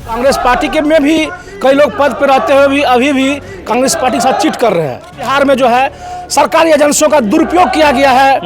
Congress party के में भी कई लोग पद पर रहते हुए भी अभी भी कांग्रेस पार्टी के साथ चीट कर रहे हैं। बिहार में जो है सरकारी एजेंसियों का दुरुपयोग किया गया है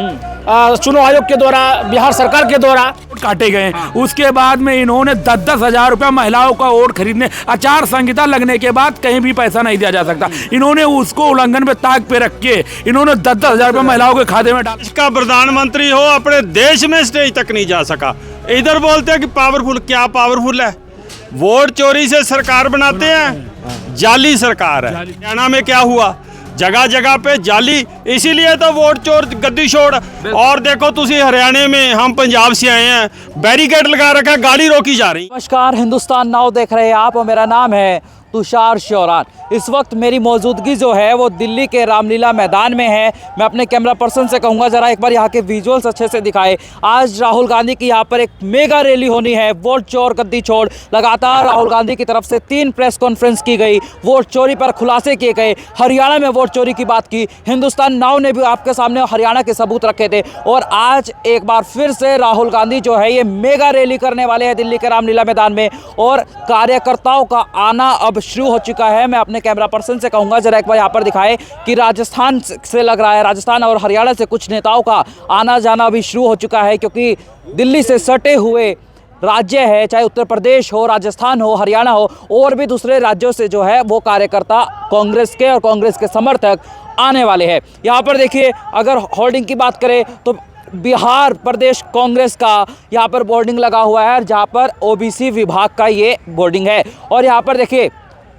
चुनाव आयोग के द्वारा, बिहार सरकार के द्वारा काटे गए। उसके बाद में इन्होंने 10-10 हजार रुपया महिलाओं का वोट खरीदने, आचार संहिता लगने के बाद कहीं भी पैसा नहीं दिया जा सकता, इन्होंने उसको उल्लंघन पे ताक पे रख के इन्होंने 10-10 हजार रुपया महिलाओं के खाते में डाला। इसका प्रधानमंत्री हो अपने देश में स्टेज तक नहीं जा सका। इधर बोलते हैं कि पावरफुल, क्या पावरफुल है? वोट चोरी से सरकार बनाते हैं, जाली सरकार है। हरियाणा में क्या हुआ? जगह जगह पे जाली, इसीलिए तो वोट चोर गद्दी छोड़। और देखो तुसी हरियाणा में, हम पंजाब से आए हैं, बैरिकेड लगा रखा है, गाड़ी रोकी जा रही। नमस्कार, हिंदुस्तान नाउ देख रहे हैं आप और मेरा नाम है तुषार शौरान। इस वक्त मेरी मौजूदगी जो है वो दिल्ली के रामलीला मैदान में है। मैं अपने कैमरा पर्सन से कहूँगा ज़रा एक बार यहाँ के विजुअल्स अच्छे से दिखाए। आज राहुल गांधी की यहाँ पर एक मेगा रैली होनी है, वोट चोर गद्दी छोड़। लगातार राहुल गांधी की तरफ से 3 प्रेस कॉन्फ्रेंस की गई, वोट चोरी पर खुलासे किए गए, हरियाणा में वोट चोरी की बात की। हिंदुस्तान नाउ ने भी आपके सामने हरियाणा के सबूत रखे थे। और आज एक बार फिर से राहुल गांधी जो है ये मेगा रैली करने वाले हैं दिल्ली के रामलीला मैदान में, और कार्यकर्ताओं का आना अब शुरू हो चुका है। मैं अपने कैमरा पर्सन से कहूंगा जरा एक बार यहाँ पर दिखाए कि राजस्थान से लग रहा है, राजस्थान और हरियाणा से कुछ नेताओं का आना जाना अभी शुरू हो चुका है, क्योंकि दिल्ली से सटे हुए राज्य है, चाहे उत्तर प्रदेश हो, राजस्थान हो, हरियाणा हो, और भी दूसरे राज्यों से जो है वो कार्यकर्ता कांग्रेस के और कांग्रेस के समर्थक आने वाले हैं। यहाँ पर देखिए, अगर होर्डिंग की बात करें तो बिहार प्रदेश कांग्रेस का यहाँ पर बोर्डिंग लगा हुआ है, जहाँ पर ओबीसी विभाग का ये बोर्डिंग है। और यहाँ पर देखिए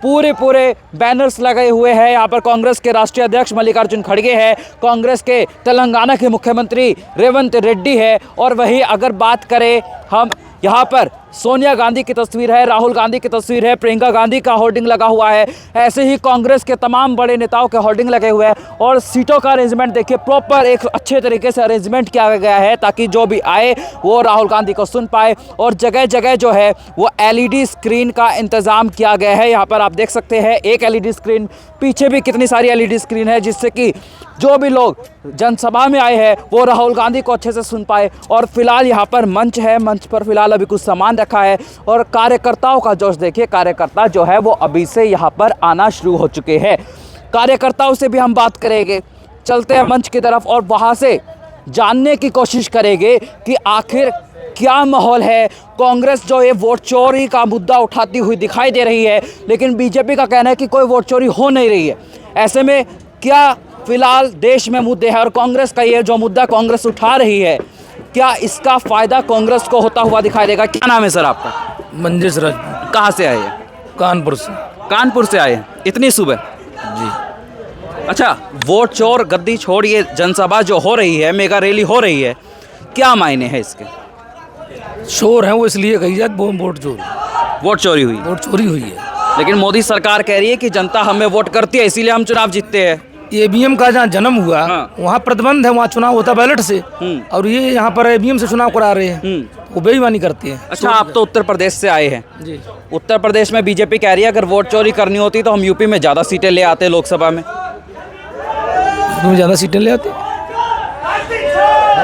पूरे बैनर्स लगे हुए हैं। यहाँ पर कांग्रेस के राष्ट्रीय अध्यक्ष मल्लिकार्जुन खड़गे हैं, कांग्रेस के तेलंगाना के मुख्यमंत्री रेवंत रेड्डी है, और वहीं अगर बात करें हम, यहाँ पर सोनिया गांधी की तस्वीर है, राहुल गांधी की तस्वीर है, प्रियंका गांधी का होर्डिंग लगा हुआ है। ऐसे ही कांग्रेस के तमाम बड़े नेताओं के होर्डिंग लगे हुए हैं। और सीटों का अरेंजमेंट देखिए, प्रॉपर एक अच्छे तरीके से अरेंजमेंट किया गया है ताकि जो भी आए वो राहुल गांधी को सुन पाए। और जगह जगह जो है वो एलईडी स्क्रीन का इंतज़ाम किया गया है। यहाँ पर आप देख सकते हैं एक एलईडी स्क्रीन, पीछे भी कितनी सारी एलईडी स्क्रीन है, जिससे कि जो भी लोग जनसभा में आए हैं वो राहुल गांधी को अच्छे से सुन पाए। और फिलहाल यहाँ पर मंच है, मंच पर फिलहाल अभी कुछ सामान रखा है। और कार्यकर्ताओं का जोश देखिए, कार्यकर्ता जो है वो अभी से यहाँ पर आना शुरू हो चुके हैं। कार्यकर्ताओं से भी हम बात करेंगे, चलते हैं मंच की तरफ और वहाँ से जानने की कोशिश करेंगे कि आखिर क्या माहौल है। कांग्रेस जो ये वोट चोरी का मुद्दा उठाती हुई दिखाई दे रही है, लेकिन बीजेपी का कहना है कि कोई वोट चोरी हो नहीं रही है। ऐसे में क्या फिलहाल देश में मुद्दे हैं, और कांग्रेस का ये जो मुद्दा कांग्रेस उठा रही है, क्या इसका फायदा कांग्रेस को होता हुआ दिखाई देगा? क्या नाम है सर आपका? मंजेश राजपूत। कहाँ से आए हैं? कानपुर से। कानपुर से आए हैं इतनी सुबह? जी। अच्छा, वोट चोर गद्दी छोड़ ये जनसभा जो हो रही है, मेगा रैली हो रही है, क्या मायने हैं इसके? शोर है वो, इसलिए कही जाए वोट चोरी। वोट चोरी हुई, वोट चोरी हुई है। लेकिन मोदी सरकार कह रही है कि जनता हमें वोट करती है इसीलिए हम चुनाव जीतते हैं। ईवीएम का जहाँ जन्म हुआ वहाँ प्रतिबंध है, वहाँ चुनाव होता बैलेट से, और ये यहाँ पर ईवीएम से चुनाव करा रहे हैं, वो बेईमानी करते हैं। अच्छा, आप तो उत्तर प्रदेश से आए हैं जी। उत्तर प्रदेश में बीजेपी कह रही है अगर वोट चोरी करनी होती तो हम यूपी में ज़्यादा सीटें ले आते लोकसभा में। तुम ज़्यादा सीटें ले आते। हम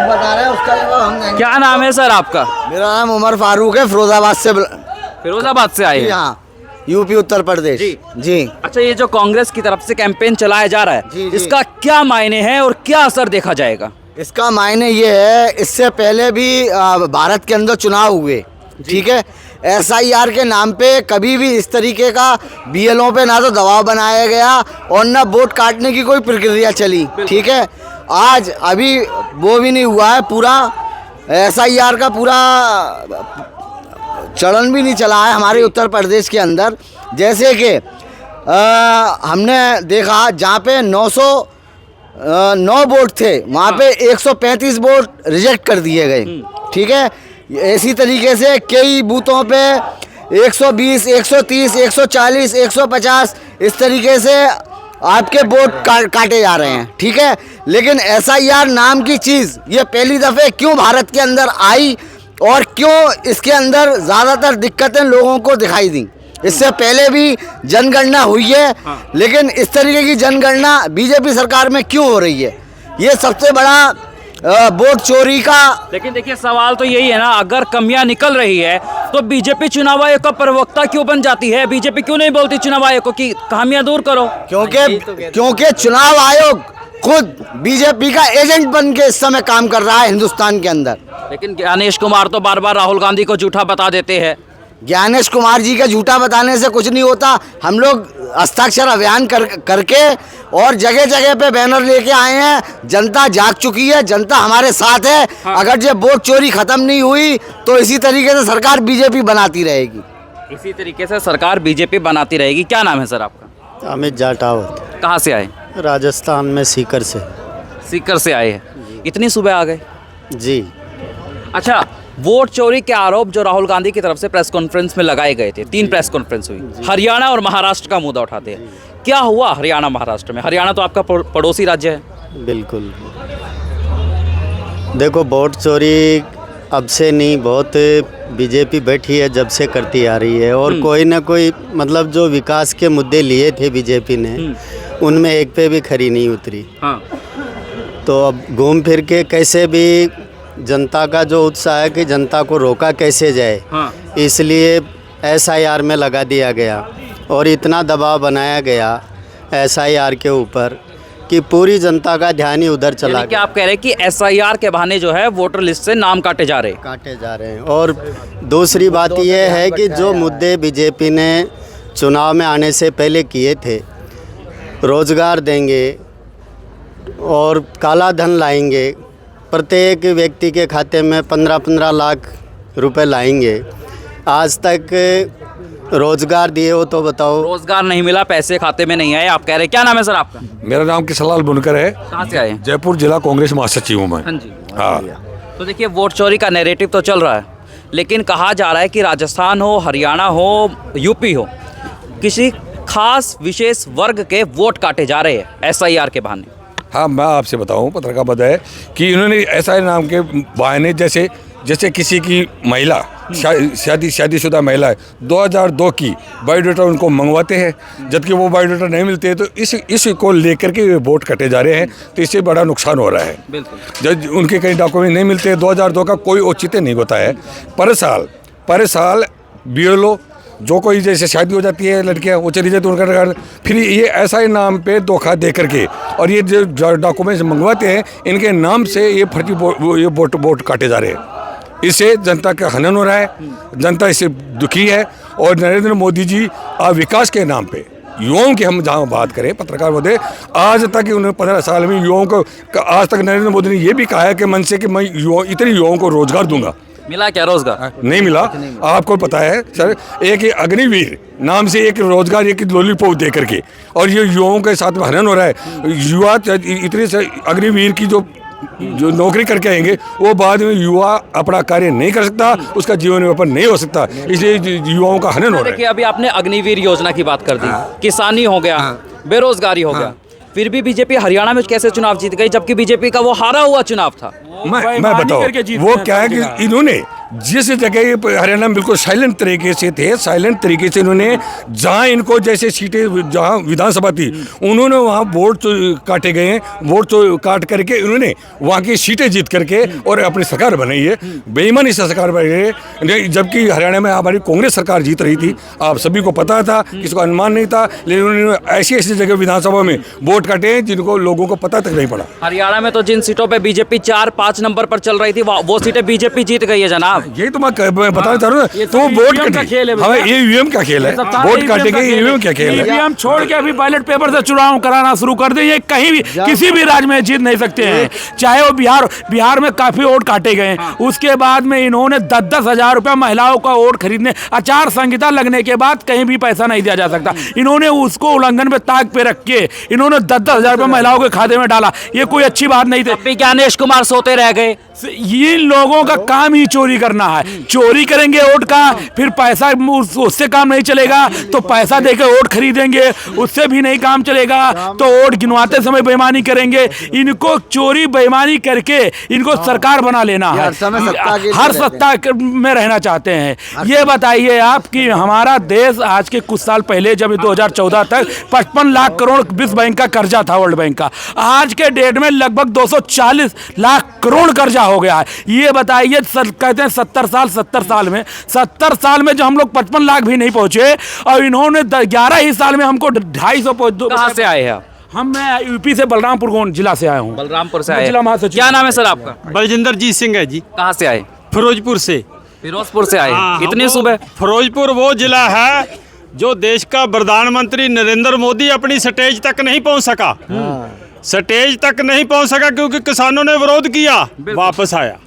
बता रहे हैं उसका जवाब हम देंगे। क्या नाम है सर आपका? मेरा नाम उमर फारूक है, फिरोजाबाद से। फिरोजाबाद से आए हैं? हाँ, यूपी उत्तर प्रदेश जी। अच्छा, ये जो कांग्रेस की तरफ से कैंपेन चलाया जा रहा है, जी, जी। इसका क्या मायने हैं और क्या असर देखा जाएगा? इसका मायने ये है, इससे पहले भी भारत के अंदर चुनाव हुए, ठीक है। SIR के नाम पे कभी भी इस तरीके का BLO पे ना तो दबाव बनाया गया और ना वोट काटने की कोई प्रक्रिया चली, ठीक है। आज अभी वो भी नहीं हुआ है, पूरा SIR का पूरा चलन भी नहीं चला है हमारे उत्तर प्रदेश के अंदर। जैसे कि हमने देखा जहाँ पे 909 वोट थे, वहाँ पे 135 वोट रिजेक्ट कर दिए गए, ठीक है। इसी तरीके से कई बूथों पे 120, 130, 140, 150 इस तरीके से आपके वोट काटे जा रहे हैं, ठीक है। लेकिन SIR नाम की चीज़ ये पहली दफ़े क्यों भारत के अंदर आई और क्यों इसके अंदर ज़्यादातर दिक्कतें लोगों को दिखाई दी? इससे पहले भी जनगणना हुई है, लेकिन इस तरीके की जनगणना बीजेपी सरकार में क्यों हो रही है? ये सबसे बड़ा वोट चोरी का। लेकिन देखिए, सवाल तो यही है ना, अगर कमियां निकल रही है तो बीजेपी चुनाव आयोग का प्रवक्ता क्यों बन जाती है? बीजेपी क्यों नहीं बोलती चुनाव आयोग को कि खामियां दूर करो? क्योंकि चुनाव आयोग खुद बीजेपी का एजेंट बन के इस समय काम कर रहा है हिंदुस्तान के अंदर। लेकिन ज्ञानेश कुमार तो बार बार राहुल गांधी को झूठा बता देते हैं। ज्ञानेश कुमार जी के झूठा बताने से कुछ नहीं होता। हम लोग हस्ताक्षर अभियान करके और जगह जगह पे बैनर लेके आए हैं। जनता जाग चुकी है, जनता हमारे साथ है। अगर जब वोट चोरी खत्म नहीं हुई तो इसी तरीके से सरकार बीजेपी बनाती रहेगी। इसी तरीके से सरकार बीजेपी बनाती रहेगी। क्या नाम है सर आपका? अमित जाटावत, कहाँ से आए? राजस्थान में सीकर से। सीकर से आए हैं। इतनी सुबह आ गए? जी। अच्छा, वोट चोरी के आरोप जो राहुल गांधी की तरफ से प्रेस कॉन्फ्रेंस में लगाए गए थे, 3 प्रेस कॉन्फ्रेंस हुई, हरियाणा और महाराष्ट्र का मुद्दा उठाते हैं। क्या हुआ हरियाणा महाराष्ट्र में? हरियाणा तो आपका पड़ोसी राज्य है। बिल्कुल। देखो, वोट चोरी अब से नहीं, बहुत बीजेपी बैठी है जब से करती आ रही है। और कोई ना कोई मतलब जो विकास के मुद्दे लिए थे बीजेपी ने, उनमें एक पे भी खरी नहीं उतरी। हाँ। तो अब घूम फिर के कैसे भी जनता का जो उत्साह है कि जनता को रोका कैसे जाए, हाँ। इसलिए SIR में लगा दिया गया और इतना दबाव बनाया गया SIR के ऊपर कि पूरी जनता का ध्यान ही उधर चला यानी कि आप कह रहे हैं कि SIR के बहाने जो है वोटर लिस्ट से नाम काटे जा रहे हैं। और दूसरी बात यह है कि जो मुद्दे बीजेपी ने चुनाव में आने से पहले किए थे, रोजगार देंगे और काला धन लाएंगे, प्रत्येक व्यक्ति के खाते में 15-15 लाख रुपए लाएंगे, आज तक रोजगार दिए हो तो बताओ? रोजगार नहीं मिला, पैसे खाते में नहीं आए, आप कह रहे हैं। क्या नाम है सर आपका? मेरा नाम किशनलाल बुनकर है। कहाँ से आए हैं? जयपुर जिला कांग्रेस महासचिव हूँ मैं। हाँ जी। हाँ। तो देखिए, वोट चोरी का नैरेटिव तो चल रहा है, लेकिन कहा जा रहा है कि राजस्थान हो, हरियाणा हो, यूपी हो, किसी खास विशेष वर्ग के वोट काटे जा रहे हैं SIR के बहाने। हाँ, मैं आपसे बताऊं, पत्रकार पद है कि इन्होंने ऐसा नाम के बहाने जैसे किसी की महिला शादीशुदा महिला है, 2002 की बायोडाटा उनको मंगवाते हैं, जबकि वो बायोडाटा नहीं मिलते हैं। तो इस को लेकर के वोट कटे जा रहे हैं। तो इससे बड़ा नुकसान हो रहा है। बिल्कुल। जब उनके कई डॉक्यूमेंट नहीं मिलते हैं, 2002 का कोई औचित्य नहीं होता है। पर साल BLO जो कोई जैसे शादी हो जाती है लड़कियां, वो चली जाती है उनका, फिर ये ऐसा ही नाम पे धोखा दे करके और ये जो डॉक्यूमेंट्स मंगवाते हैं, इनके नाम से ये फर्जी वोट काटे जा रहे हैं। इससे जनता का हनन हो रहा है, जनता इससे दुखी है। और नरेंद्र मोदी जी विकास के नाम पे युवाओं की हम जहाँ बात करें, पत्रकार महोदय, आज तक उन्होंने 15 साल में युवाओं को, आज तक नरेंद्र मोदी ने ये भी कहा है कि मन से कि मैं इतने युवाओं को रोजगार दूंगा। मिला क्या रोजगार? नहीं मिला। आपको पता है सर, एक अग्निवीर नाम से एक रोजगार, एक लॉलीपॉप दे करके, और ये युवाओं के साथ में हनन हो रहा है। युवा इतने से अग्निवीर की जो नौकरी करके आएंगे, वो बाद में युवा अपना कार्य नहीं कर सकता, उसका जीवन यापन नहीं हो सकता, इसलिए युवाओं का हनन हो रहा है। देखिए, अभी आपने अग्निवीर योजना की बात कर दी, किसानी हो गया, बेरोजगारी हो गया, फिर भी बीजेपी हरियाणा में कैसे चुनाव जीत गई, जबकि बीजेपी का वो हारा हुआ चुनाव था? मैं बताओ, वो क्या है कि इन्होंने जिस जगह हरियाणा में बिल्कुल साइलेंट तरीके से थे, साइलेंट तरीके से इन्होंने जहां इनको जैसे सीटें जहां विधानसभा थी, उन्होंने वहां वोट काटे गए हैं, वोट काट करके इन्होंने वहां की सीटें जीत करके और अपनी सरकार बनाई है। बेईमानी से सरकार बनाई है, जबकि हरियाणा में हमारी कांग्रेस सरकार जीत रही थी। आप सभी को पता था, किसी को अनुमान नहीं था, लेकिन उन्होंने ऐसी ऐसी जगह विधानसभा में वोट काटे हैं जिनको लोगों को पता तक नहीं पड़ा। हरियाणा में तो जिन सीटों पर बीजेपी 4-5 नंबर पर चल रही थी, वो सीटें बीजेपी जीत गई है जनाब। यही तो मैं बताना चाह रहा हूँ। तो वोट का खेल है, हमें EVM का खेल है, वोट काटेंगे, EVM क्या खेल है? EVM छोड़ के अभी बैलेट पेपर से चुनाव कराना शुरू कर दें। ये कहीं भी किसी भी राज्य में जीत नहीं सकते हैं, चाहे वो बिहार में काफी वोट काटे गए। उसके बाद में इन्होंने 10-10 हजार रुपया महिलाओं का वोट खरीदने, आचार संहिता लगने के बाद कहीं भी पैसा नहीं दिया जा सकता, इन्होंने उसको उल्लंघन पे ताक पे रख के इन्होंने 10-10 हजार रुपया महिलाओं के खाते में डाला। ये कोई अच्छी बात नहीं थी। ज्ञानेश कुमार सोते रह गए। ये लोगों का काम ही चोरी करना है, चोरी करेंगे वोट का, फिर पैसा उससे काम नहीं चलेगा तो पैसा देकर वोट खरीदेंगे, उससे भी नहीं काम चलेगा तो वोट गिनवाते समय बेईमानी करेंगे। इनको चोरी बेईमानी करके इनको सरकार बना लेना है, हर सत्ता में रहना चाहते हैं। ये बताइए आप कि हमारा देश आज के कुछ साल पहले जब 2014 तक 55 लाख करोड़ विश्व बैंक का कर्जा था, वर्ल्ड बैंक का, आज के डेट में लगभग 240 लाख करोड़ कर्जा हो गया है। ये बताइए कहते हैं 70 साल में जो हम लोग 55 लाख भी नहीं पहुंचे, और इन्होंने 11 ही साल में हमको 250 कहाँ से आए हैं आप? मैं यूपी से बलरामपुर गोंड जिला से आया हूँ। बलरामपुर से आए जिला हैं। महासचिव। क्या नाम है सर आपका? बलजिंदर जीत सिंह है जी, कहाँ से आए? फिरोजपुर से। फिरोजपुर से आए हैं। हाँ, इतनी वो सुबह? फिरोजपुर वो जिला है जो देश का प्रधानमंत्री नरेंद्र मोदी अपनी स्टेज तक नहीं पहुंच सका। स्टेज तक नहीं पहुंच सका क्योंकि किसानों ने विरोध किया, वापस आया।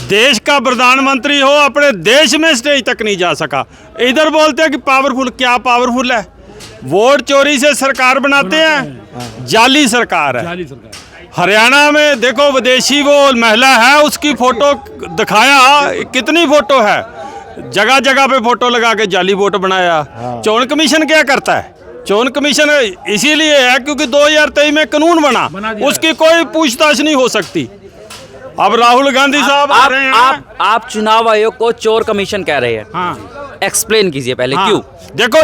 देश का प्रधानमंत्री हो, अपने देश में स्टेज तक नहीं जा सका। इधर बोलते हैं कि पावरफुल, क्या पावरफुल है? वोट चोरी से सरकार बनाते हैं, जाली सरकार है। हरियाणा में देखो, विदेशी वो महिला है, उसकी फोटो दिखाया, कितनी फोटो है, जगह जगह पे फोटो लगा के जाली वोट बनाया। चोन कमीशन क्या करता है? चोन कमीशन इसीलिए है क्योंकि 2023 में कानून बना, उसकी कोई पूछताछ नहीं हो सकती। अब राहुल गांधी साहब आ रहे हैं। आप चुनाव आयोग को चोर कमीशन कह रहे हैं। हाँ, एक्सप्लेन कीजिए पहले, हाँ। क्यों? देखो,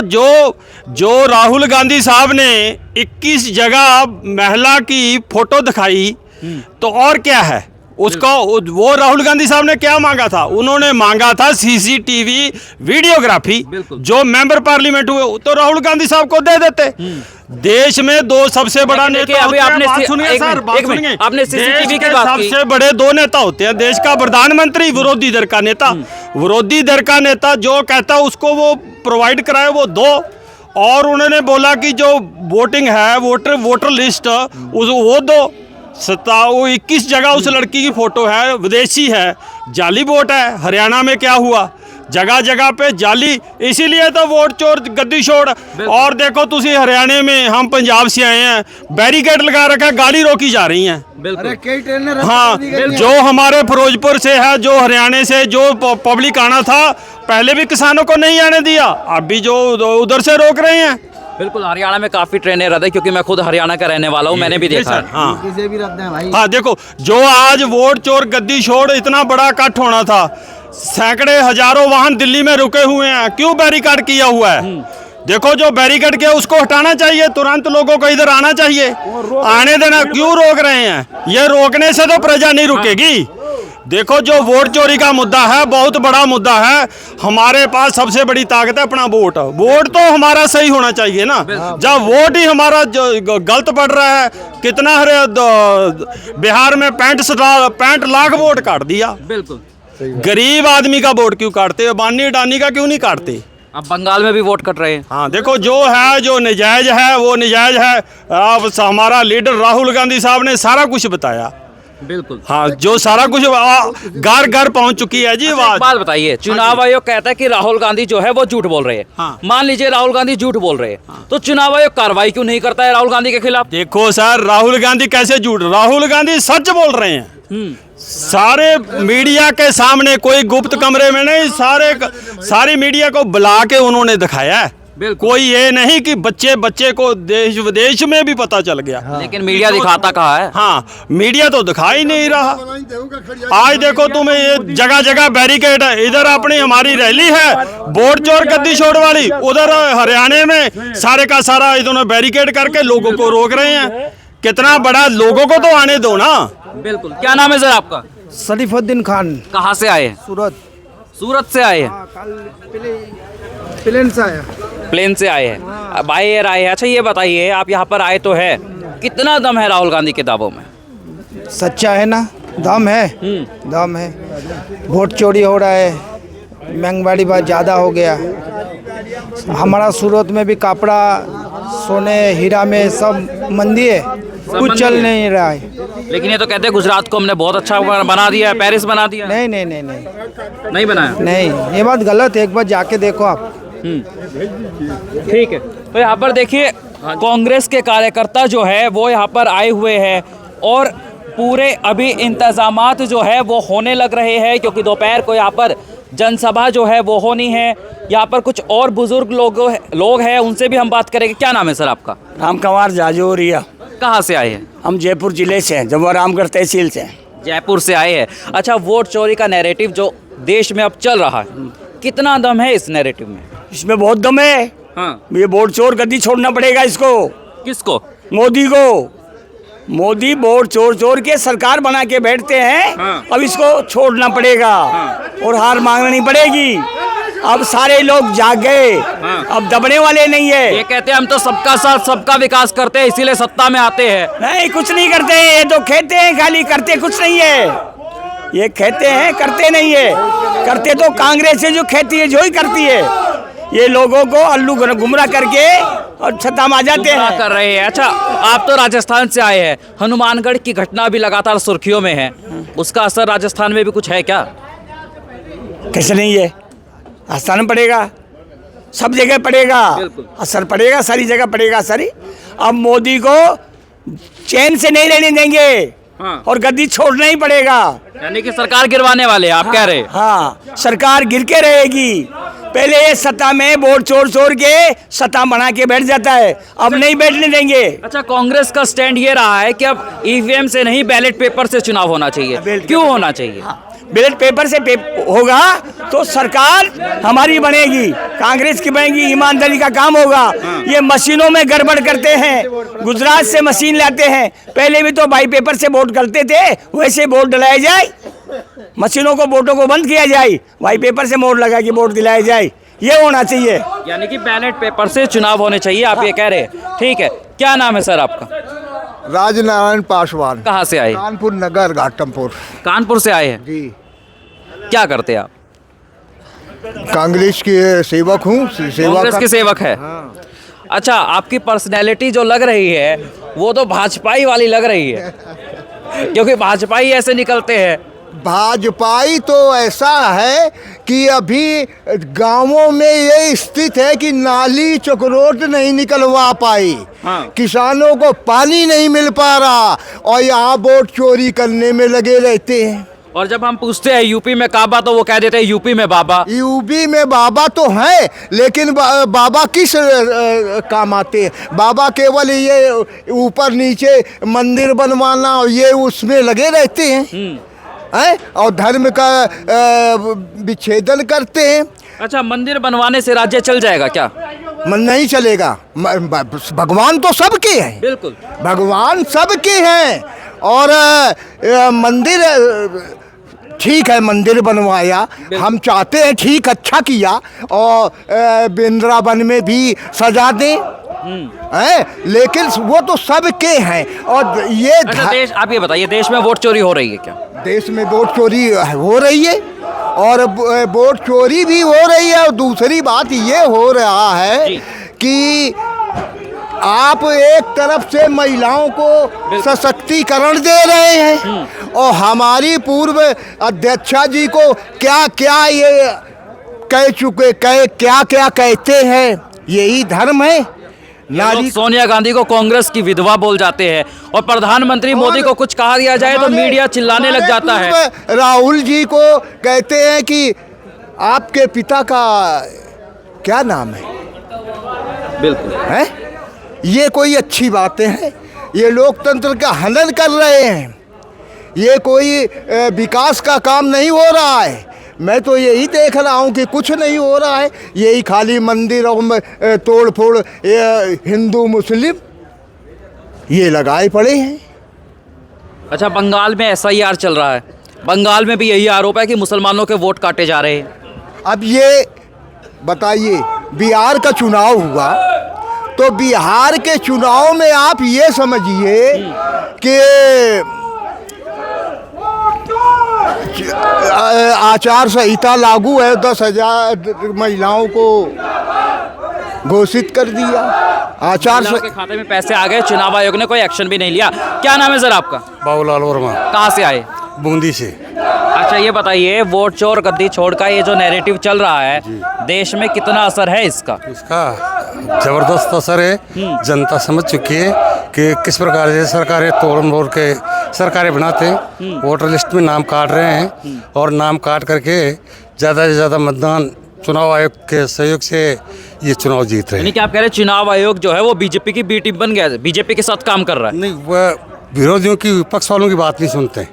जो राहुल गांधी साहब ने 21 जगह महिला की फोटो दिखाई, तो और क्या है उसका? वो राहुल गांधी साहब ने क्या मांगा था? उन्होंने मांगा था सीसीटीवी वीडियोग्राफी। जो मेंबर पार्लियामेंट हुए तो राहुल गांधी साहब को दे देते। देश में दो सबसे बड़ा नेता अभी होते हैं। आपने बात सुनिए सर, बात सुनिए। आपने सीसीटीवी देश की के बात की। सबसे बड़े दो नेता होते हैं, देश का प्रधानमंत्री, विरोधी दल का नेता। विरोधी दल का नेता जो कहता है उसको वो प्रोवाइड कराए, वो दो। और उन्होंने बोला कि जो वोटिंग है, वोटर लिस्ट, वो दो। 21 जगह उस लड़की की फोटो है, विदेशी है, जाली वोट है। हरियाणा में क्या हुआ? जगह जगह पे जाली, इसीलिए तो वोट चोर गद्दी छोड़। और देखो तुसी हरियाणा में, हम पंजाब से आए हैं, बैरिकेड लगा रखा है, गाड़ी रोकी जा रही है। हाँ, जो हमारे फिरोजपुर से है, जो हरियाणा से जो पब्लिक आना था, पहले भी किसानों को नहीं आने दिया, अब भी जो उधर से रोक रहे हैं। बिल्कुल, हरियाणा में काफी ट्रेनें रद्द है, क्योंकि मैं खुद हरियाणा का रहने वाला हूँ, मैंने भी देखा है। हाँ, देखो, जो आज वोट चोर गद्दी छोड़ इतना बड़ा इकट्ठ होना था, सैकड़े हजारों वाहन दिल्ली में रुके हुए हैं, क्यों बैरिकेड किया हुआ है? देखो, जो बैरिकेड किया उसको हटाना चाहिए, तुरंत लोगों को इधर आना चाहिए। आने देना, क्यों रोक रहे हैं? ये रोकने से तो प्रजा नहीं रुकेगी। देखो, जो वोट चोरी का मुद्दा है, बहुत बड़ा मुद्दा है। हमारे पास सबसे बड़ी ताकत है अपना वोट। वोट तो हमारा सही होना चाहिए ना। जब वोट ही हमारा गलत पड़ रहा है, कितना बिहार में 65 लाख वोट काट दिया। बिल्कुल, गरीब आदमी का वोट क्यों काटते? बानी डानी का क्यों नहीं काटते? अब बंगाल में भी वोट कट रहे हैं। हाँ, देखो, जो है, जो नजायज है वो नजायज है। अब हमारा लीडर राहुल गांधी साहब ने सारा कुछ बताया। बिल्कुल, हाँ, जो सारा कुछ घर घर पहुंच चुकी है जी। एक बात बताइए, चुनाव आयोग कहता है कि राहुल गांधी जो है वो झूठ बोल रहे हैं। हाँ। मान लीजिए राहुल गांधी झूठ बोल रहे हैं, तो चुनाव आयोग कार्रवाई क्यों नहीं करता है राहुल गांधी के खिलाफ? देखो सर, राहुल गांधी कैसे झूठ, राहुल गांधी सच बोल रहे हैं। सारे मीडिया के सामने, कोई गुप्त कमरे में नहीं, सारी मीडिया को बुला के उन्होंने दिखाया है। कोई ये नहीं कि बच्चे को देश विदेश में भी पता चल गया। लेकिन मीडिया दिखाता कहाँ है? हाँ, मीडिया तो दिखा ही नहीं रहा। आज देखो, तुम्हें ये जगह जगह बैरिकेड है। इधर अपनी हमारी रैली है, वोट चोर गद्दी छोड़ वाली। उधर हरियाणा में सारे का सारा इन्होंने बैरिकेड करके लोगों को रोक रहे हैं। कितना बड़ा, लोगों को तो आने दो ना। बिल्कुल, क्या नाम है सर आपका? सलीफुद्दीन खान, कहाँ से आए हैं? सूरत से आए हैं। प्लेन से आया। प्लेन से आए हैं, बाय एयर आए हैं। अच्छा, ये बताइए, आप यहाँ पर आए तो है, कितना दम है राहुल गांधी के दावों में? सच्चा है ना, दम है, दम है। वोट चोरी हो रहा है, महंगाई बहुत ज़्यादा हो गया। हमारा सूरत में भी कपड़ा, सोने, हीरा में सब मंदी है, कुछ चल नहीं रहा है। लेकिन ये तो कहते हैं गुजरात को हमने बहुत अच्छा बना दिया है, पेरिस बना दिया। नहीं नहीं नहीं नहीं नहीं बनाया। नहीं, ये बात गलत है, एक बार जाके देखो आप। ठीक है, तो यहाँ पर देखिए, कांग्रेस के कार्यकर्ता जो है वो यहाँ पर आए हुए हैं, और पूरे अभी इंतजामात जो है वो होने लग रहे हैं, क्योंकि दोपहर को यहाँ पर जनसभा जो है वो होनी है। यहाँ पर कुछ और बुजुर्ग लोग हैं, उनसे भी हम बात करेंगे। क्या नाम है सर आपका? राम कुमार जाजोरिया। कहाँ से आए हैं? हम जयपुर जिले से हैं, जम्मू रामगढ़ तहसील से हैं। जयपुर से आए हैं। अच्छा, वोट चोरी का नैरेटिव जो देश में अब चल रहा है, कितना दम है इस नैरेटिव में? इसमें बहुत दम है। हाँ, ये वोट चोर गद्दी छोड़ना पड़ेगा इसको। किसको? मोदी को। मोदी वोट चोर चोर के सरकार बना के बैठते हैं। अब इसको छोड़ना पड़ेगा और हार मांगनी पड़ेगी। अब सारे लोग जाग गए, अब दबने वाले नहीं है। ये कहते हैं हम तो सबका साथ सबका विकास करते हैं इसीलिए सत्ता में आते हैं। नहीं, कुछ नहीं करते हैं, ये तो कहते हैं खाली, करते कुछ नहीं है। ये कहते हैं, करते नहीं है। करते तो कांग्रेस है जो कहती है, जो ही करती है। ये लोगों को अल्लू गुमराह करके और छत्ता में आ जाते हैं। कर रहे हैं। अच्छा, आप तो राजस्थान से आए हैं, हनुमानगढ़ की घटना भी लगातार सुर्खियों में है, उसका असर राजस्थान में भी कुछ है क्या? कैसे नहीं है, राजस्थान में पड़ेगा, सब जगह पड़ेगा, असर पड़ेगा, सारी जगह पड़ेगा असर ही। अब मोदी को चैन से नहीं रहने देंगे और गद्दी छोड़ना ही पड़ेगा। यानी कि सरकार गिरवाने वाले आप कह रहे हैं? हाँ, सरकार गिर के रहेगी। पहले ये सत्ता में वोट चोर चोर के सत्ता बना के बैठ जाता है, अब नहीं बैठने देंगे। अच्छा, कांग्रेस का स्टैंड ये रहा है कि अब ईवीएम से नहीं बैलेट पेपर से चुनाव होना चाहिए। क्यों होना चाहिए? बैलेट पेपर से होगा तो सरकार हमारी बनेगी, कांग्रेस की बनेगी, ईमानदारी का काम होगा। ये मशीनों में गड़बड़ करते हैं, गुजरात से मशीन लाते हैं। पहले भी तो बाई पेपर से वोट करते थे, वैसे वोट डलाया जाए, मशीनों को वोटों को बंद किया जाए, बाई पेपर से मोहर लगा के वोट दिलाया जाए, ये होना चाहिए। यानी कि बैलेट पेपर से चुनाव होने चाहिए, आप ये कह रहे हैं। ठीक है, क्या नाम है सर आपका? राजनारायण पासवान। कहाँ से आए? कानपुर नगर, घाटमपुर। कानपुर से आए हैं जी। क्या करते हैं आप? कांग्रेस के सेवक हूँ। कांग्रेस के सेवक है। अच्छा, आपकी पर्सनैलिटी जो लग रही है वो तो भाजपाई वाली लग रही है, क्योंकि भाजपाई ऐसे निकलते हैं। भाजपाई तो ऐसा है कि अभी गांवों में ये स्थिति है कि नाली चक्रोट नहीं निकलवा पाई, किसानों को पानी नहीं मिल पा रहा और यहाँ वोट चोरी करने में लगे रहते हैं। और जब हम पूछते हैं यूपी में काबा तो वो कह देते हैं यूपी में बाबा। यूपी में बाबा तो है, लेकिन बाबा किस काम आते हैं? बाबा केवल ये ऊपर नीचे मंदिर बनवाना ये उसमें लगे रहते हैं और धर्म का विच्छेदन करते हैं। अच्छा, मंदिर बनवाने से राज्य चल जाएगा क्या? नहीं चलेगा। भगवान तो सबके हैं, बिल्कुल भगवान सबके हैं। और मंदिर ठीक है, मंदिर बनवाया, हम चाहते हैं, ठीक, अच्छा किया, और वृंदावन में भी सजा दें, लेकिन वो तो सबके हैं। और ये अच्छा, देश, आप ये बताइए, देश में वोट चोरी हो रही है क्या? देश में वोट चोरी हो रही है और वोट चोरी भी हो रही है। और दूसरी बात ये हो रहा है कि आप एक तरफ से महिलाओं को सशक्तिकरण दे रहे हैं और हमारी पूर्व अध्यक्षा जी को क्या क्या ये कह चुके, क्या क्या कहते हैं, यही धर्म है। नारी सोनिया गांधी को कांग्रेस की विधवा बोल जाते हैं और प्रधानमंत्री मोदी को कुछ कहा दिया जाए तो मीडिया चिल्लाने लग जाता है। राहुल जी को कहते हैं कि आपके पिता का क्या नाम है? बिल्कुल है, ये कोई अच्छी बातें हैं? ये लोकतंत्र का हनन कर रहे हैं, ये कोई विकास का काम नहीं हो रहा है। मैं तो यही देख रहा हूँ कि कुछ नहीं हो रहा है, यही खाली मंदिरों में तोड़ फोड़, हिंदू मुस्लिम ये लगाए पड़े हैं। अच्छा, बंगाल में SIR चल रहा है, बंगाल में भी यही आरोप है कि मुसलमानों के वोट काटे जा रहे हैं। अब ये बताइए, बिहार का चुनाव हुआ तो बिहार के चुनाव में आप ये समझिए कि आचार संहिता लागू है, 10,000 महिलाओं को घोषित कर दिया। आचार के खाते में पैसे आ गए, चुनाव आयोग ने कोई एक्शन भी नहीं लिया। क्या नाम है सर आपका? बाबूलाल वर्मा। कहाँ से आए? बूंदी से। अच्छा, ये बताइए, वोट चोर गद्दी छोड़ का ये जो नैरेटिव चल रहा है देश में, कितना असर है इसका? इसका जबरदस्त असर है। जनता समझ चुकी है कि किस प्रकार से सरकारें तोड़ मोड़ के सरकारें बनाते हैं, वोटर लिस्ट में नाम काट रहे हैं और नाम काट करके ज़्यादा से ज़्यादा मतदान चुनाव आयोग के सहयोग से ये चुनाव जीत रहे हैं। यानी कि आप कह रहे हैं चुनाव आयोग जो है वो बीजेपी की बी टीम बन गया है, बीजेपी के साथ काम कर रहा है? नहीं, वह विरोधियों की, विपक्ष वालों की बात नहीं सुनते।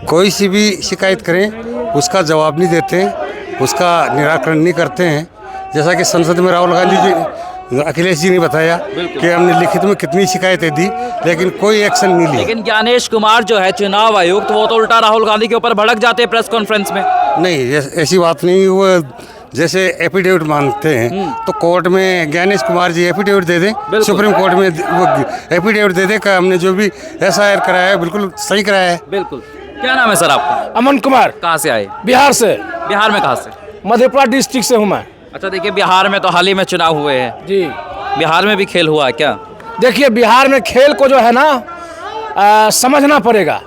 कोई सी भी शिकायत करें उसका जवाब नहीं देते, उसका निराकरण नहीं करते हैं। जैसा कि संसद में अखिलेश जी ने बताया कि हमने लिखित में कितनी शिकायतें दी, लेकिन कोई एक्शन नहीं लिया। लेकिन ज्ञानेश कुमार जो है चुनाव आयुक्त, वो तो उल्टा राहुल गांधी के ऊपर भड़क जाते हैं प्रेस कॉन्फ्रेंस में। नहीं, ऐसी बात नहीं। वो जैसे एफिडेविट मांगते हैं तो कोर्ट में ज्ञानेश कुमार जी एफिडेविट दे दें, सुप्रीम कोर्ट में वो एफिडेविट दे दें कि हमने जो भी एसआईआर कराया है बिल्कुल सही कराया है। बिल्कुल। क्या नाम है सर आपका? अमन कुमार। कहाँ से आए? बिहार से। बिहार में कहाँ से? मधेपुरा डिस्ट्रिक्ट से हूँ मैं। अच्छा, देखिए बिहार में तो हाल ही में चुनाव हुए हैं जी। बिहार में भी खेल हुआ है क्या? देखिए, बिहार में खेल को जो है ना समझना पड़ेगा।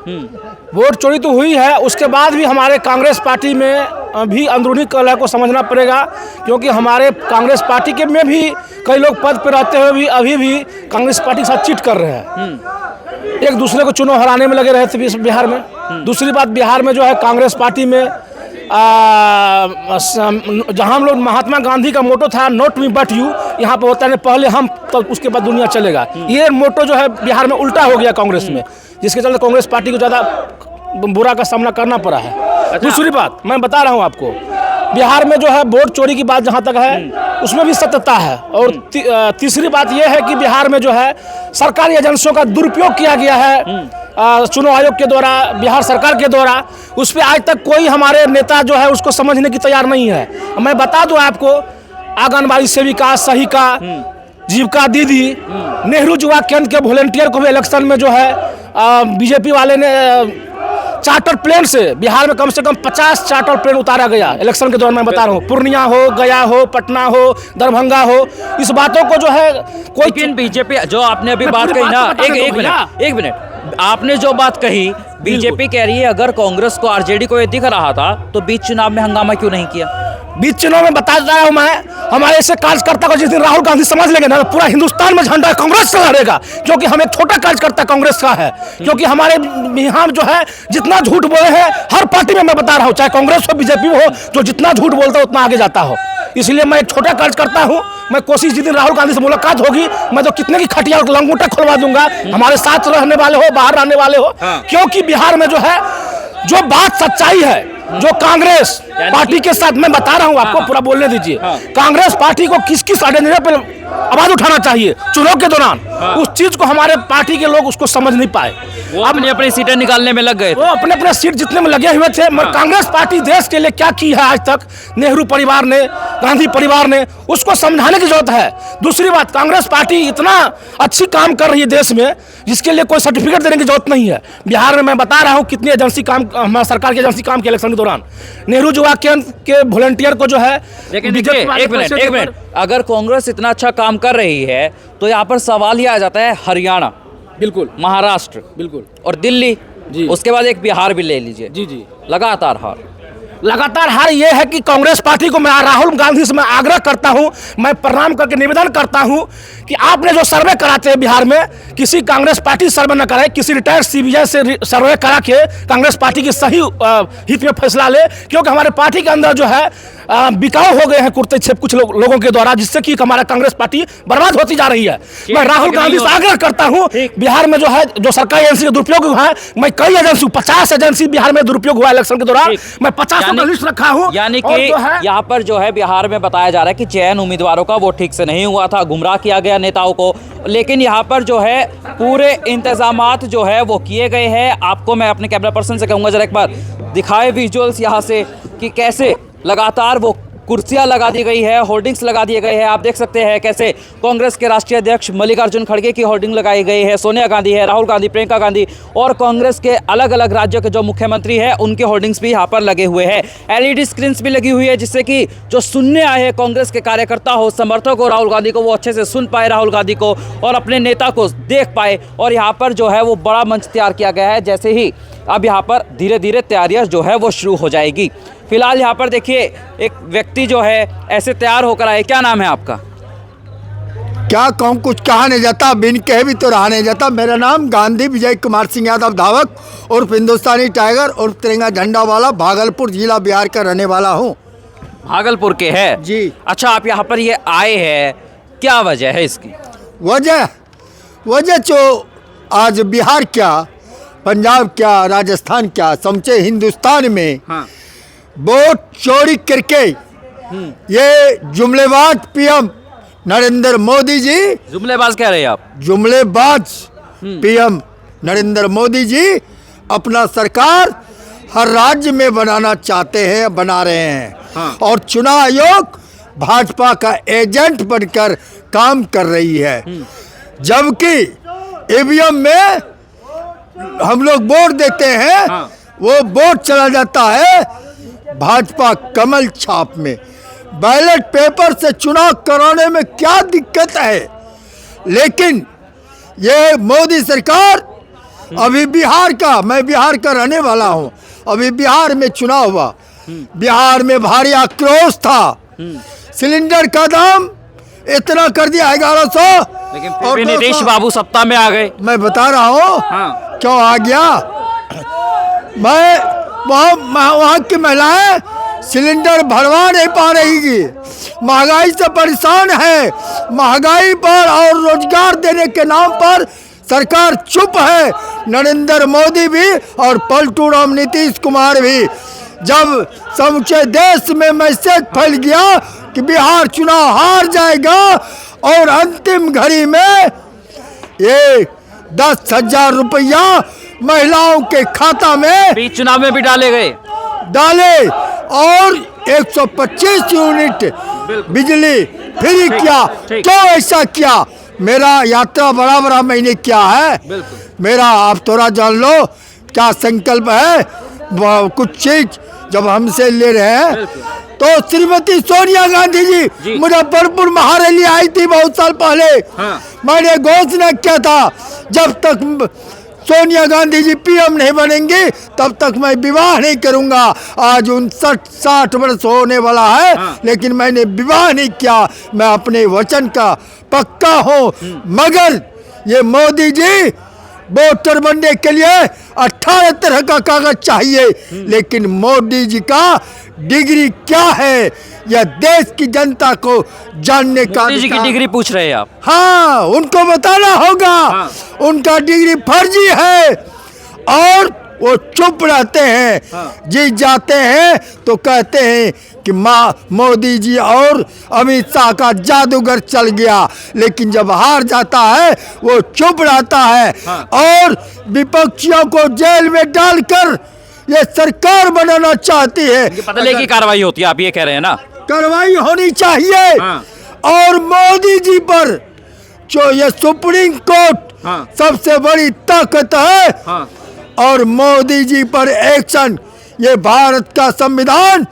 वोट चोरी तो हुई है, उसके बाद भी हमारे कांग्रेस पार्टी में भी अंदरूनी कलह को समझना पड़ेगा, क्योंकि हमारे कांग्रेस पार्टी के में भी कई लोग पद पर रहते हुए भी अभी भी कांग्रेस पार्टी के साथ चीट कर रहे हैं। एक दूसरे को चुनाव हराने में लगे रहे थे बिहार में। दूसरी बात, बिहार में जो है कांग्रेस पार्टी में जहाँ हम लोग महात्मा गांधी का मोटो था नॉट मी बट यू, यहाँ पर होता है पहले हम तो उसके बाद दुनिया चलेगा। ये मोटो जो है बिहार में उल्टा हो गया कांग्रेस में, जिसके चलते कांग्रेस पार्टी को ज़्यादा बुरा का सामना करना पड़ा है। दूसरी बात मैं बता रहा हूँ आपको, बिहार में जो है वोट चोरी की बात जहाँ तक है उसमें भी सत्यता है। और तीसरी बात यह है कि बिहार में जो है सरकारी एजेंसियों का दुरुपयोग किया गया है चुनाव आयोग के द्वारा, बिहार सरकार के द्वारा। उस पर आज तक कोई हमारे नेता जो है उसको समझने की तैयार नहीं है। मैं बता दूं आपको, आंगनबाड़ी सेविका, सहिका, जीविका दीदी, नेहरू युवा केंद्र के वॉलंटियर को भी इलेक्शन में जो है बीजेपी वाले ने चार्टर प्लेन से बिहार में कम से कम 50 चार्टर प्लेन उतारा गया इलेक्शन के दौरान। मैं बता रहा हूँ, पूर्णिया हो, गया हो, पटना हो, दरभंगा हो, इस बातों को जो है कोई। लेकिन बीजेपी जो आपने अभी बात कही ना, एक मिनट आपने जो बात कही, बीजेपी कह रही है अगर कांग्रेस को आरजेडी को ये दिख रहा था तो बीच चुनाव में हंगामा क्यों नहीं किया? बीच चुनाव में बता रहा हूँ मैं, हमारे ऐसे कार्यकर्ता को जिस दिन राहुल गांधी समझ लेंगे ना, पूरा हिंदुस्तान में झंडा कांग्रेस से लहरेगा, क्योंकि हम एक छोटा कार्यकर्ता कांग्रेस का है। क्योंकि हमारे यहाँ जो है जितना झूठ बोले हैं हर पार्टी में, मैं बता रहा हूँ, चाहे कांग्रेस हो बीजेपी हो, जो जितना झूठ बोलता है उतना आगे जाता हो। इसलिए मैं एक छोटा कार्यकर्ता हूँ। मैं कोशिश, जिस दिन राहुल गांधी से मुलाकात होगी, मैं तो कितने की खटिया और लंगोटा खुलवा दूंगा, हमारे साथ रहने वाले हो, बाहर रहने वाले हो। क्योंकि बिहार में जो है जो बात सच्चाई है, जो कांग्रेस पार्टी के साथ, मैं बता रहा हूं आपको, पूरा बोलने दीजिए। कांग्रेस पार्टी को किस किस एजेंडे पे आवाज उठाना चाहिए चुनाव के दौरान, उस चीज को हमारे पार्टी के लोग उसको समझ नहीं पाए। वो अपनी अपनी सीटें निकालने में लग गए, वो अपने अपने सीट जितने में लगे हुए थे। मगर कांग्रेस पार्टी देश के लिए क्या की है आज तक, नेहरू परिवार ने, गांधी परिवार ने, उसको समझाने की जरूरत है। दूसरी बात, कांग्रेस पार्टी इतना अच्छी काम कर रही है देश में, जिसके लिए कोई सर्टिफिकेट देने की जरूरत नहीं है। बिहार में मैं बता रहा हूँ कितनी एजेंसी काम, हमारी सरकार की एजेंसी काम की इलेक्शन के दौरान, नेहरू युवा केंद्र के वॉलंटियर को जो है। लेकिन एक मिनट, अगर कांग्रेस इतना अच्छा काम कर रही है तो यहाँ पर सवाल ही आ जाता है हरियाणा, बिल्कुल, महाराष्ट्र, बिल्कुल, और दिल्ली जी, उसके बाद एक बिहार भी ले लीजिए। जी जी, लगातार हार ये है कि कांग्रेस पार्टी को मैं राहुल गांधी से मैं आग्रह करता हूं, मैं प्रणाम करके निवेदन करता हूं कि आपने जो सर्वे कराते हैं बिहार में, किसी कांग्रेस पार्टी सर्वे न कराए, किसी रिटायर्ड सीबीआई से सर्वे करा के कांग्रेस पार्टी की सही हित में फैसला ले। क्योंकि हमारे पार्टी के अंदर जो है बिकाऊ हो गए हैं कुर्ते छेप कुछ लोगों के द्वारा, जिससे कि हमारा कांग्रेस पार्टी बर्बाद होती जा रही है। मैं राहुल गांधी से आग्रह करता हूं, बिहार में जो है जो सरकारी एजेंसी का दुरुपयोग हुआ है, मैं कई एजेंसी 50 एजेंसी बिहार में दुरुपयोग हुआ इलेक्शन के दौरान, मैं 50 का लिस्ट रखा हूं। यानी कि यहाँ पर जो है बिहार में बताया जा रहा है कि चयन उम्मीदवारों का वो ठीक से नहीं हुआ था, गुमराह किया गया नेताओं को। लेकिन यहाँ पर जो है पूरे इंतजामात जो है वो किए गए हैं। आपको मैं अपने कैमरा पर्सन से कहूँगा जरा एक बार दिखाए विजुअल्स यहाँ से कि कैसे लगातार वो कुर्सियां लगा दी गई है, होर्डिंग्स लगा दिए गए हैं। आप देख सकते हैं कैसे कांग्रेस के राष्ट्रीय अध्यक्ष मल्लिकार्जुन खड़गे की होर्डिंग लगाई गई है, सोनिया गांधी है, राहुल गांधी, प्रियंका गांधी और कांग्रेस के अलग अलग राज्यों के जो मुख्यमंत्री हैं उनके होर्डिंग्स भी यहाँ पर लगे हुए हैं। एलईडी स्क्रीन्स भी लगी हुई है, जिससे कि जो सुनने आए हैं कांग्रेस के कार्यकर्ता हो, समर्थक हो राहुल गांधी को, वो अच्छे से सुन पाए राहुल गांधी को और अपने नेता को देख पाए। और यहाँ पर जो है वो बड़ा मंच तैयार किया गया है। जैसे ही अब यहाँ पर धीरे धीरे तैयारियाँ जो है वो शुरू हो जाएगी। फिलहाल यहाँ पर देखिए एक व्यक्ति जो है ऐसे तैयार होकर आए। क्या नाम है आपका? क्या कहूँ, कुछ कहा नहीं जाता, बिन कहे भी तो रहा नहीं जाता। मेरा नाम गांधी विजय कुमार सिंह यादव धावक उर्फ हिंदुस्तानी टाइगर उर्फ तिरंगा झंडा वाला, भागलपुर जिला बिहार का रहने वाला हूँ। भागलपुर के है जी। अच्छा, आप यहाँ पर ये आए हैं, क्या वजह है इसकी? वजह जो आज बिहार क्या, पंजाब क्या, राजस्थान क्या, समूचे हिंदुस्तान में वोट चोरी करके ये जुमलेबाज पीएम नरेंद्र मोदी जी जुमलेबाज कह रहे हैं आप? जुमलेबाज पीएम नरेंद्र मोदी जी अपना सरकार हर राज्य में बनाना चाहते हैं, बना रहे हैं। और चुनाव आयोग भाजपा का एजेंट बनकर काम कर रही है, जबकि ईवीएम में हम लोग वोट देते हैं, वो वोट चला जाता है भाजपा कमल छाप में। बैलेट पेपर से चुनाव कराने में क्या दिक्कत है? लेकिन ये मोदी सरकार, अभी बिहार का, मैं बिहार का रहने वाला हूँ, अभी बिहार में चुनाव हुआ, बिहार में भारी आक्रोश था। सिलेंडर का दाम इतना कर दिया 1100, लेकिन फिर भी नीतीश बाबू सत्ता में आ गए। मैं बता रहा हूँ क्यों आ गया। मैं वहाँ की महिलाएं सिलेंडर भरवा नहीं पा रही की, महंगाई से परेशान है। महंगाई पर और रोजगार देने के नाम पर सरकार चुप है। नरेंद्र मोदी भी और पलटू राम नीतीश कुमार भी। जब समूचे देश में मैसेज फैल गया कि बिहार चुनाव हार जाएगा और अंतिम घड़ी में ये 10,000 रुपया महिलाओं के खाता में बीच चुनाव में भी डाले और 125 यूनिट बिजली फ्री किया। क्यों ऐसा किया? मेरा यात्रा बड़ा मैंने किया है, मेरा आप थोड़ा जान लो क्या संकल्प है। कुछ चीज जब हमसे ले रहे हैं तो श्रीमती सोनिया गांधी जी मुजफ्फरपुर महारैली आई थी बहुत साल पहले। मैंने घोषणा किया था जब तक सोनिया गांधी जी पीएम नहीं बनेंगी तब तक मैं विवाह नहीं करूंगा। आज 59-60 वर्ष होने वाला है, लेकिन मैंने विवाह नहीं किया। मैं अपने वचन का पक्का हूँ। मगर ये मोदी जी वोटर बनने के लिए 18 तरह का कागज चाहिए, लेकिन मोदी जी का डिग्री क्या है यह देश की जनता को जानने का। मोदी जी की डिग्री पूछ रहे हैं आप? हाँ, उनको बताना होगा। उनका डिग्री फर्जी है और वो चुप रहते हैं। जीत जाते हैं तो कहते हैं कि मोदी जी और अमित शाह का जादूगर चल गया, लेकिन जब हार जाता है वो चुप रहता है और विपक्षियों को जेल में डालकर ये सरकार बनाना चाहती है। बदले की कार्रवाई होती है, आप ये कह रहे हैं ना? कार्रवाई होनी चाहिए। और मोदी जी पर जो ये सुप्रीम कोर्ट सबसे बड़ी ताकत है और मोदी जी पर एक्शन, ये भारत का संविधान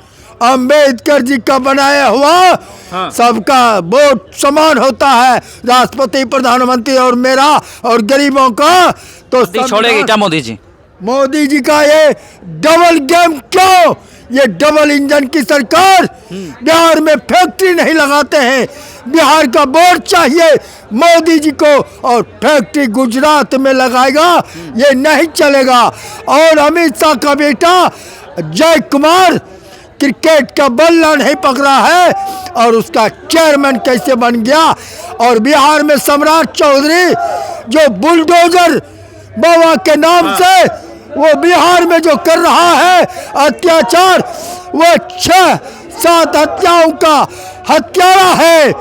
अंबेडकर जी का बनाया हुआ सबका वोट समान होता है, राष्ट्रपति, प्रधानमंत्री और मेरा और गरीबों का। तो छोड़ेगी क्या मोदी जी? मोदी जी का ये डबल गेम क्यों? ये डबल इंजन की सरकार। बिहार में फैक्ट्री नहीं लगाते हैं, बिहार का बोर्ड चाहिए मोदी जी को, और फैक्ट्री गुजरात में लगाएगा, ये नहीं चलेगा। और अमित शाह का बेटा जय कुमार क्रिकेट का बल्ला नहीं पकड़ा है और उसका चेयरमैन कैसे बन गया। और बिहार में सम्राट चौधरी जो बुलडोजर बाबा के नाम से वो बिहार में जो कर रहा है अत्याचार, वो 6-7 हत्याओं का हत्यारा है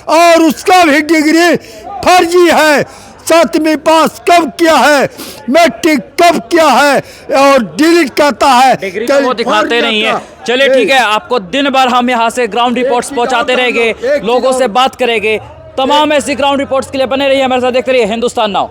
और उसका भी डिग्री फर्जी है। 7वीं पास कब किया है, मैट्रिक कब किया है और डिलीट करता है, डिग्री तो वो दिखाते नहीं है। चलिए ठीक है, आपको दिन भर हम यहाँ से ग्राउंड रिपोर्ट्स पहुँचाते रहेंगे, लोगों से बात करेंगे। तमाम ऐसी ग्राउंड रिपोर्ट्स के लिए बने रहिए हमारे साथ, देखते रहिए हिंदुस्तान नाउ।